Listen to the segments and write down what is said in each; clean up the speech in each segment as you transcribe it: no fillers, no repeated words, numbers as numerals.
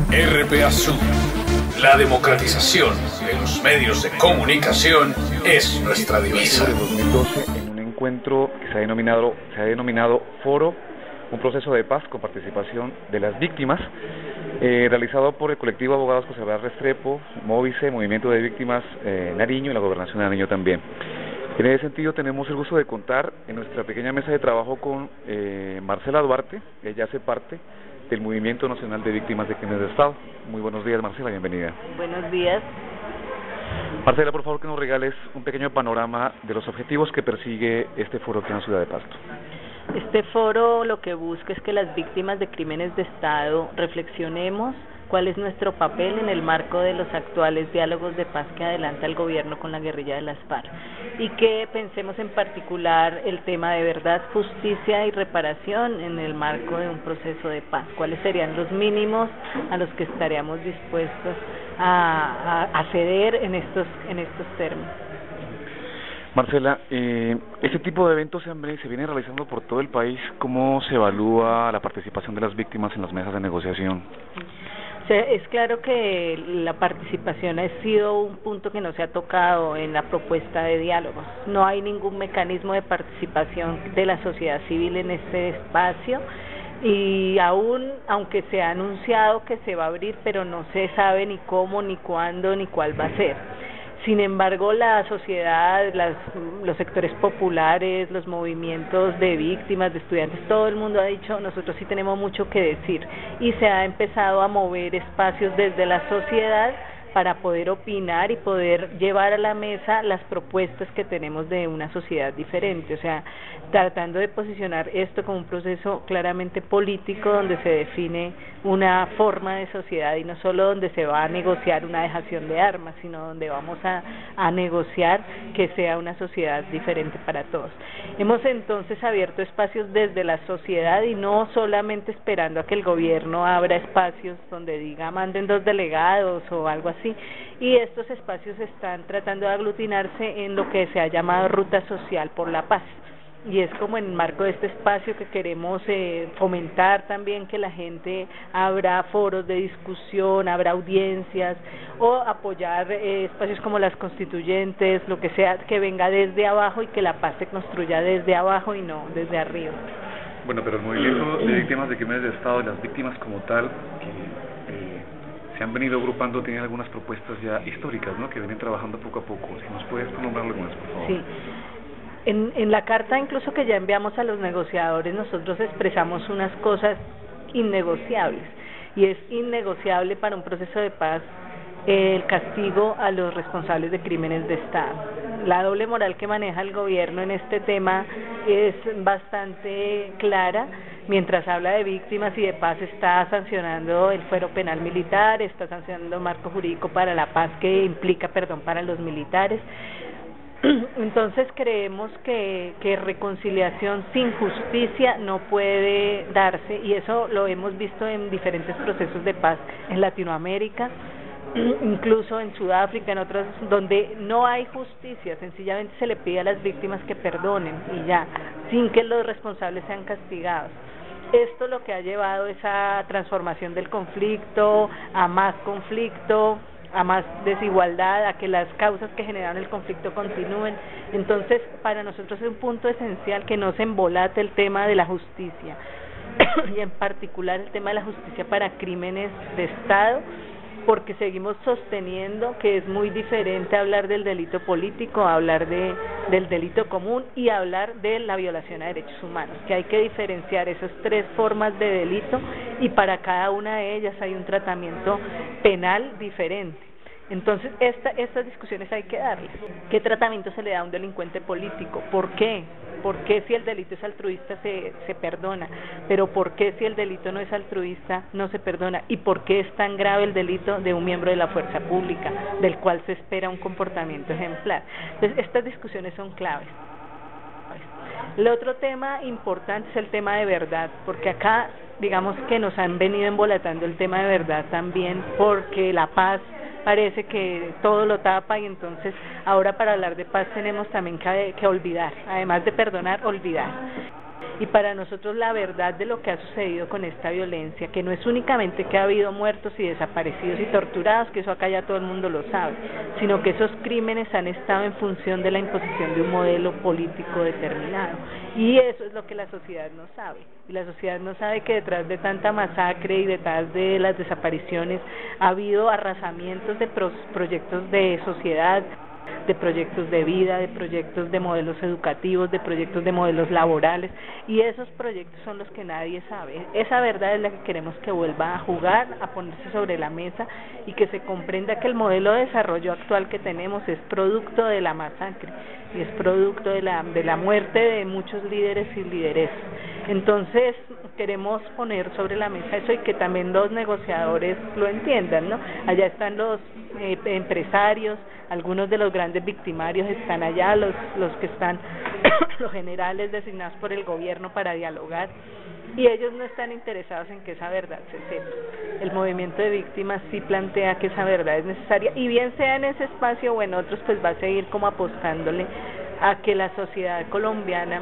RPA Sur, la democratización de los medios de comunicación es nuestra divisa. En 2012, en un encuentro que se ha denominado Foro, un proceso de paz con participación de las víctimas, realizado por el colectivo Abogados José Blas Restrepo, Móvice, Movimiento de Víctimas Nariño y la Gobernación de Nariño también. En ese sentido tenemos el gusto de contar en nuestra pequeña mesa de trabajo con Marcela Duarte. Ella hace parte del Movimiento Nacional de Víctimas de Crímenes de Estado. Muy buenos días, Marcela, bienvenida. Buenos días. Marcela, por favor, que nos regales un pequeño panorama de los objetivos que persigue este foro aquí en la ciudad de Pasto. Este foro lo que busca es que las víctimas de crímenes de Estado reflexionemos cuál es nuestro papel en el marco de los actuales diálogos de paz que adelanta el gobierno con la guerrilla de las FARC, y que pensemos en particular el tema de verdad, justicia y reparación en el marco de un proceso de paz. ¿Cuáles serían los mínimos a los que estaríamos dispuestos a ceder en estos términos? Marcela, este tipo de eventos se viene realizando por todo el país. ¿Cómo se evalúa la participación de las víctimas en las mesas de negociación? Es claro que la participación ha sido un punto que no se ha tocado en la propuesta de diálogos. No hay ningún mecanismo de participación de la sociedad civil en este espacio, y aunque se ha anunciado que se va a abrir, pero no se sabe ni cómo, ni cuándo, ni cuál va a ser. Sin embargo, la sociedad, los sectores populares, los movimientos de víctimas, de estudiantes, todo el mundo ha dicho, nosotros sí tenemos mucho que decir, y se ha empezado a mover espacios desde la sociedad para poder opinar y poder llevar a la mesa las propuestas que tenemos de una sociedad diferente, o sea, tratando de posicionar esto como un proceso claramente político donde se define una forma de sociedad y no solo donde se va a negociar una dejación de armas, sino donde vamos a negociar que sea una sociedad diferente para todos. Hemos entonces abierto espacios desde la sociedad y no solamente esperando a que el gobierno abra espacios donde diga manden 2 delegados o algo así, y estos espacios están tratando de aglutinarse en lo que se ha llamado Ruta Social por la Paz. Y es como en el marco de este espacio que queremos fomentar también que la gente abra foros de discusión, abra audiencias, o apoyar espacios como las constituyentes, lo que sea, que venga desde abajo y que la paz se construya desde abajo y no desde arriba. Bueno, pero el movimiento de víctimas de crímenes de Estado, las víctimas como tal, que se han venido agrupando, tienen algunas propuestas ya históricas, ¿no?, que vienen trabajando poco a poco. Si nos puedes nombrar algunas, por favor. Sí. En la carta incluso que ya enviamos a los negociadores, nosotros expresamos unas cosas innegociables, y es innegociable para un proceso de paz el castigo a los responsables de crímenes de Estado. La doble moral que maneja el gobierno en este tema es bastante clara. Mientras habla de víctimas y de paz, está sancionando el fuero penal militar, está sancionando el marco jurídico para la paz que implica perdón para los militares. Entonces creemos que reconciliación sin justicia no puede darse, y eso lo hemos visto en diferentes procesos de paz en Latinoamérica, incluso en Sudáfrica, en otros donde no hay justicia, sencillamente se le pide a las víctimas que perdonen y ya, sin que los responsables sean castigados. Esto lo que ha llevado es a transformación del conflicto, a más conflicto, a más desigualdad, a que las causas que generaron el conflicto continúen. Entonces, para nosotros es un punto esencial que no se embolate el tema de la justicia, y en particular el tema de la justicia para crímenes de Estado, porque seguimos sosteniendo que es muy diferente hablar del delito político, hablar del delito común y hablar de la violación a derechos humanos, que hay que diferenciar esas 3 formas de delito, y para cada una de ellas hay un tratamiento penal diferente. Entonces, estas discusiones hay que darles. ¿Qué tratamiento se le da a un delincuente político? ¿Por qué? ¿Por qué si el delito es altruista se perdona? Pero ¿por qué si el delito no es altruista no se perdona? ¿Y por qué es tan grave el delito de un miembro de la fuerza pública, del cual se espera un comportamiento ejemplar? Entonces, estas discusiones son claves. El otro tema importante es el tema de verdad, porque acá, digamos que nos han venido embolatando el tema de verdad también, porque la paz parece que todo lo tapa, y entonces ahora para hablar de paz tenemos también que olvidar, además de perdonar, olvidar. y para nosotros la verdad de lo que ha sucedido con esta violencia, que no es únicamente que ha habido muertos y desaparecidos y torturados, que eso acá ya todo el mundo lo sabe, sino que esos crímenes han estado en función de la imposición de un modelo político determinado, y eso es lo que la sociedad no sabe, y la sociedad no sabe que detrás de tanta masacre y detrás de las desapariciones ha habido arrasamientos de proyectos de sociedad, de proyectos de vida, de proyectos de modelos educativos, de proyectos de modelos laborales, y esos proyectos son los que nadie sabe. Esa verdad es la que queremos que vuelva a jugar, a ponerse sobre la mesa, y que se comprenda que el modelo de desarrollo actual que tenemos es producto de la masacre y es producto de la muerte de muchos líderes y lideresas. Entonces queremos poner sobre la mesa eso, y que también los negociadores lo entiendan, ¿no? Allá están los empresarios, algunos de los grandes victimarios están allá, los que están los generales designados por el gobierno para dialogar, y ellos no están interesados en que esa verdad se sepa. El movimiento de víctimas sí plantea que esa verdad es necesaria, y bien sea en ese espacio o en otros, pues va a seguir como apostándole a que la sociedad colombiana,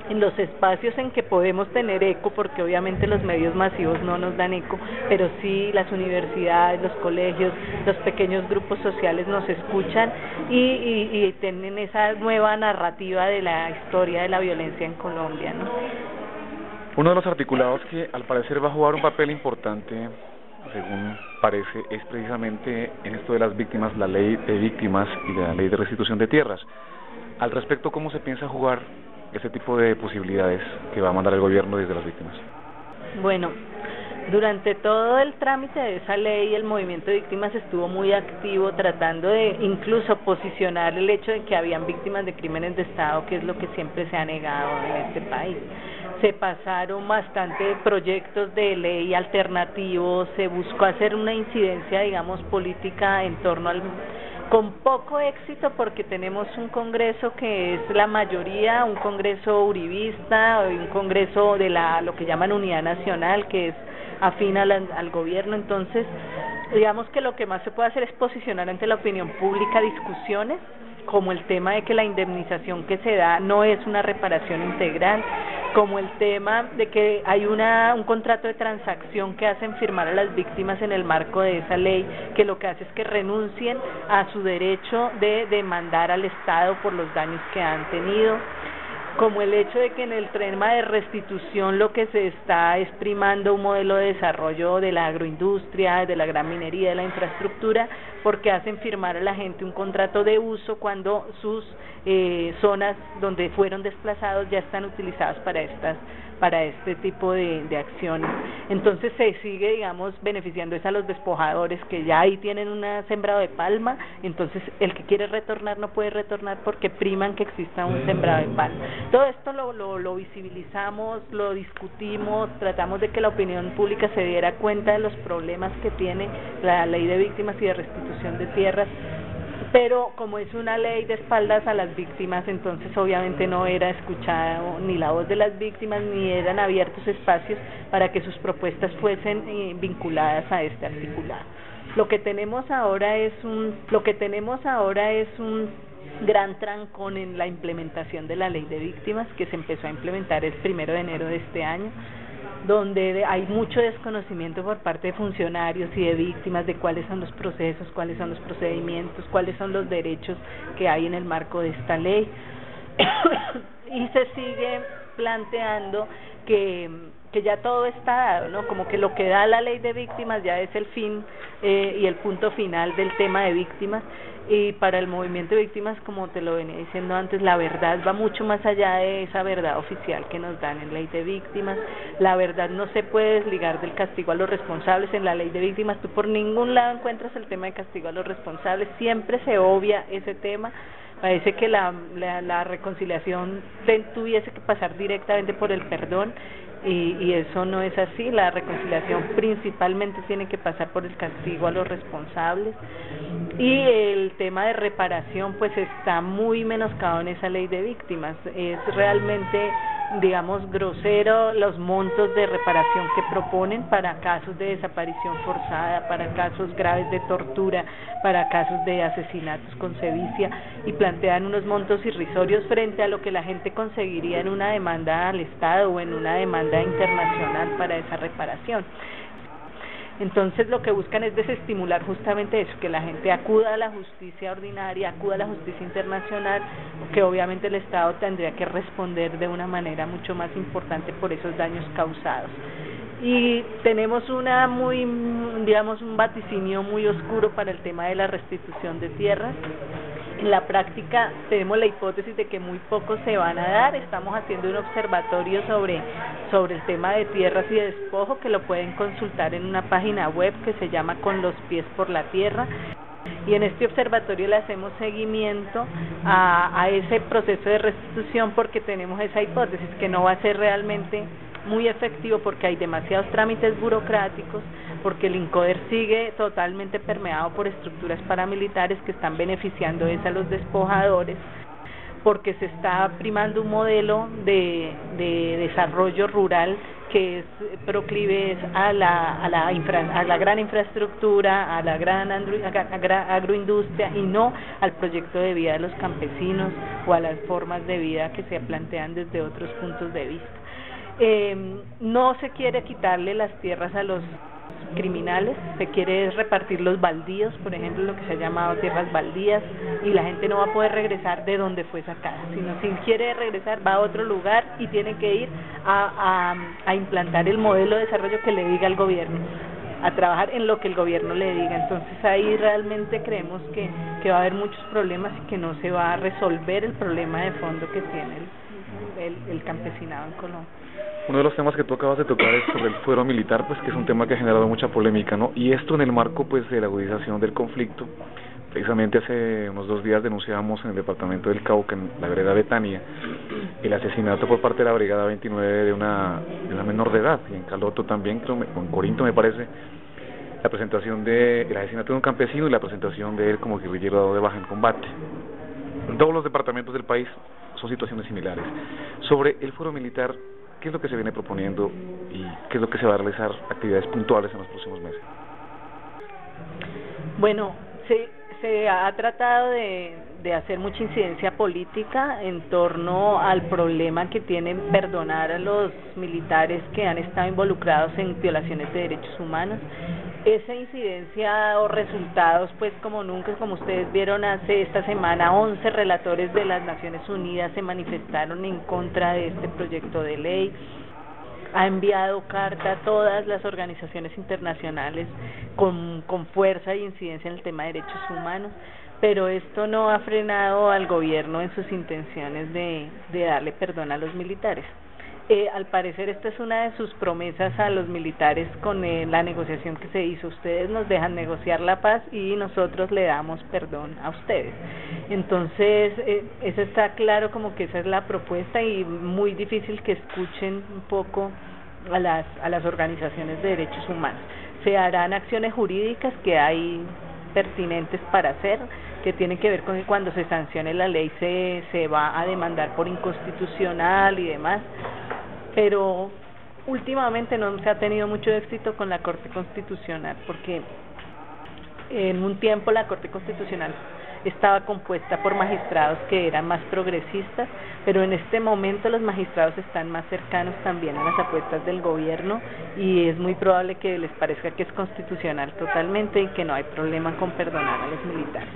en los espacios en que podemos tener eco, porque obviamente los medios masivos no nos dan eco, pero sí las universidades, los colegios, los pequeños grupos sociales nos escuchan y tienen esa nueva narrativa de la historia de la violencia en Colombia, ¿no? Uno de los articulados que al parecer va a jugar un papel importante, según parece, es precisamente en esto de las víctimas, la ley de víctimas y la ley de restitución de tierras. Al respecto, ¿cómo se piensa jugar ese tipo de posibilidades que va a mandar el gobierno desde las víctimas? Bueno, durante todo el trámite de esa ley, el movimiento de víctimas estuvo muy activo tratando de incluso posicionar el hecho de que habían víctimas de crímenes de Estado, que es lo que siempre se ha negado en este país. Se pasaron bastante proyectos de ley alternativos, se buscó hacer una incidencia, digamos, política en torno al... con poco éxito, porque tenemos un Congreso que es la mayoría, un Congreso uribista, un Congreso de lo que llaman Unidad Nacional, que es afín al gobierno. Entonces, digamos que lo que más se puede hacer es posicionar ante la opinión pública discusiones, como el tema de que la indemnización que se da no es una reparación integral, como el tema de que hay un contrato de transacción que hacen firmar a las víctimas en el marco de esa ley, que lo que hace es que renuncien a su derecho de demandar al Estado por los daños que han tenido, como el hecho de que en el tema de restitución lo que se está es primando un modelo de desarrollo de la agroindustria, de la gran minería, de la infraestructura, porque hacen firmar a la gente un contrato de uso cuando sus zonas donde fueron desplazados ya están utilizadas para este tipo de acciones. Entonces se sigue, digamos, beneficiando a los despojadores que ya ahí tienen una sembrado de palma, entonces el que quiere retornar no puede retornar porque priman que exista un sembrado de palma. Todo esto lo visibilizamos, lo discutimos, tratamos de que la opinión pública se diera cuenta de los problemas que tiene la ley de víctimas y de restitución de tierras, pero como es una ley de espaldas a las víctimas, entonces obviamente no era escuchada ni la voz de las víctimas, ni eran abiertos espacios para que sus propuestas fuesen vinculadas a este articulado. Lo que tenemos ahora es un gran trancón en la implementación de la ley de víctimas, que se empezó a implementar el 1 de enero de este año, donde hay mucho desconocimiento por parte de funcionarios y de víctimas de cuáles son los procesos, cuáles son los procedimientos, cuáles son los derechos que hay en el marco de esta ley. Y se sigue planteando que ya todo está dado, ¿no? Como que lo que da la ley de víctimas ya es el fin y el punto final del tema de víctimas. Y para el movimiento de víctimas, como te lo venía diciendo antes, la verdad va mucho más allá de esa verdad oficial que nos dan en ley de víctimas. La verdad no se puede desligar del castigo a los responsables. En la ley de víctimas tú por ningún lado encuentras el tema de castigo a los responsables, siempre se obvia ese tema. Parece que la reconciliación tuviese que pasar directamente por el perdón, y eso no es así. La reconciliación principalmente tiene que pasar por el castigo a los responsables, y el tema de reparación pues está muy menoscabado en esa ley de víctimas. Es realmente digamos, grosero los montos de reparación que proponen para casos de desaparición forzada, para casos graves de tortura, para casos de asesinatos con sevicia, y plantean unos montos irrisorios frente a lo que la gente conseguiría en una demanda al Estado o en una demanda internacional para esa reparación. Entonces lo que buscan es desestimular justamente eso, que la gente acuda a la justicia ordinaria, acuda a la justicia internacional, que obviamente el Estado tendría que responder de una manera mucho más importante por esos daños causados. Y tenemos un vaticinio muy oscuro para el tema de la restitución de tierras. En la práctica tenemos la hipótesis de que muy pocos se van a dar. Estamos haciendo un observatorio sobre el tema de tierras y de despojo, que lo pueden consultar en una página web que se llama Con los pies por la tierra. Y en este observatorio le hacemos seguimiento a ese proceso de restitución, porque tenemos esa hipótesis que no va a ser realmente muy efectivo, porque hay demasiados trámites burocráticos, porque el INCODER sigue totalmente permeado por estructuras paramilitares que están beneficiando a los despojadores, porque se está primando un modelo de desarrollo rural que es proclive a la gran infraestructura, a la gran agroindustria, y no al proyecto de vida de los campesinos o a las formas de vida que se plantean desde otros puntos de vista. No se quiere quitarle las tierras a los criminales, se quiere repartir los baldíos, por ejemplo, lo que se ha llamado tierras baldías, y la gente no va a poder regresar de donde fue sacada, sino si quiere regresar va a otro lugar y tiene que ir a implantar el modelo de desarrollo que le diga el gobierno, a trabajar en lo que el gobierno le diga. Entonces ahí realmente creemos que va a haber muchos problemas y que no se va a resolver el problema de fondo que tiene el campesinado en Colombia. Uno de los temas que tú acabas de tocar es sobre el fuero militar, pues que es un tema que ha generado mucha polémica, ¿no? Y esto en el marco, pues, de la agudización del conflicto. Precisamente hace unos 2 días denunciábamos en el departamento del Cauca, en la vereda Betania, el asesinato por parte de la Brigada 29 de una menor de edad, y en Caloto también, creo, en Corinto me parece, el asesinato de un campesino y la presentación de él como guerrillero dado de baja en combate. En todos los departamentos del país son situaciones similares. Sobre el fuero militar, ¿qué es lo que se viene proponiendo y qué es lo que se va a realizar, actividades puntuales en los próximos meses? Bueno, se ha tratado de hacer mucha incidencia política en torno al problema que tienen perdonar a los militares que han estado involucrados en violaciones de derechos humanos. Esa incidencia ha dado resultados, pues como nunca. Como ustedes vieron, esta semana 11 relatores de las Naciones Unidas se manifestaron en contra de este proyecto de ley. Ha enviado carta a todas las organizaciones internacionales con fuerza y incidencia en el tema de derechos humanos, pero esto no ha frenado al gobierno en sus intenciones de darle perdón a los militares. Al parecer esta es una de sus promesas a los militares con la negociación que se hizo. Ustedes nos dejan negociar la paz y nosotros le damos perdón a ustedes. Entonces eso está claro, como que esa es la propuesta, y muy difícil que escuchen un poco a las organizaciones de derechos humanos. Se harán acciones jurídicas que hay pertinentes para hacer, que tienen que ver con que cuando se sancione la ley se va a demandar por inconstitucional y demás, pero últimamente no se ha tenido mucho éxito con la Corte Constitucional, porque en un tiempo la Corte Constitucional estaba compuesta por magistrados que eran más progresistas, pero en este momento los magistrados están más cercanos también a las apuestas del gobierno, y es muy probable que les parezca que es constitucional totalmente y que no hay problema con perdonar a los militares.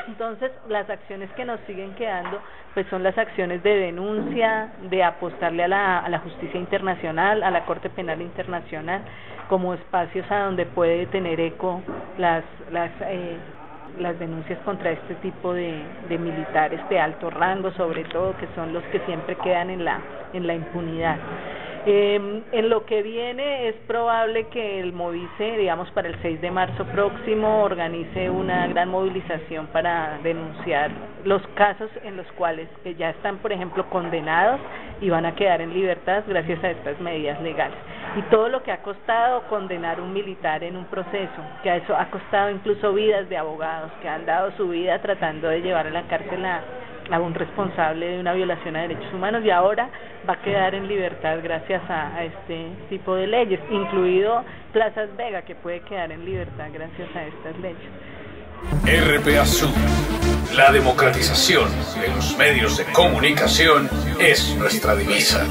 Entonces las acciones que nos siguen quedando pues son las acciones de denuncia, de apostarle a la justicia internacional, a la Corte Penal Internacional, como espacios a donde puede tener eco las denuncias contra este tipo de militares de alto rango, sobre todo, que son los que siempre quedan en la impunidad. En lo que viene es probable que el Movice, digamos para el 6 de marzo próximo, organice una gran movilización para denunciar los casos en los cuales ya están, por ejemplo, condenados y van a quedar en libertad gracias a estas medidas legales. Y todo lo que ha costado condenar un militar en un proceso, que eso ha costado incluso vidas de abogados que han dado su vida tratando de llevar a la cárcel a a un responsable de una violación a derechos humanos, y ahora va a quedar en libertad gracias a este tipo de leyes, incluido Plazas Vega, que puede quedar en libertad gracias a estas leyes. RPA Sur, la democratización de los medios de comunicación es nuestra divisa.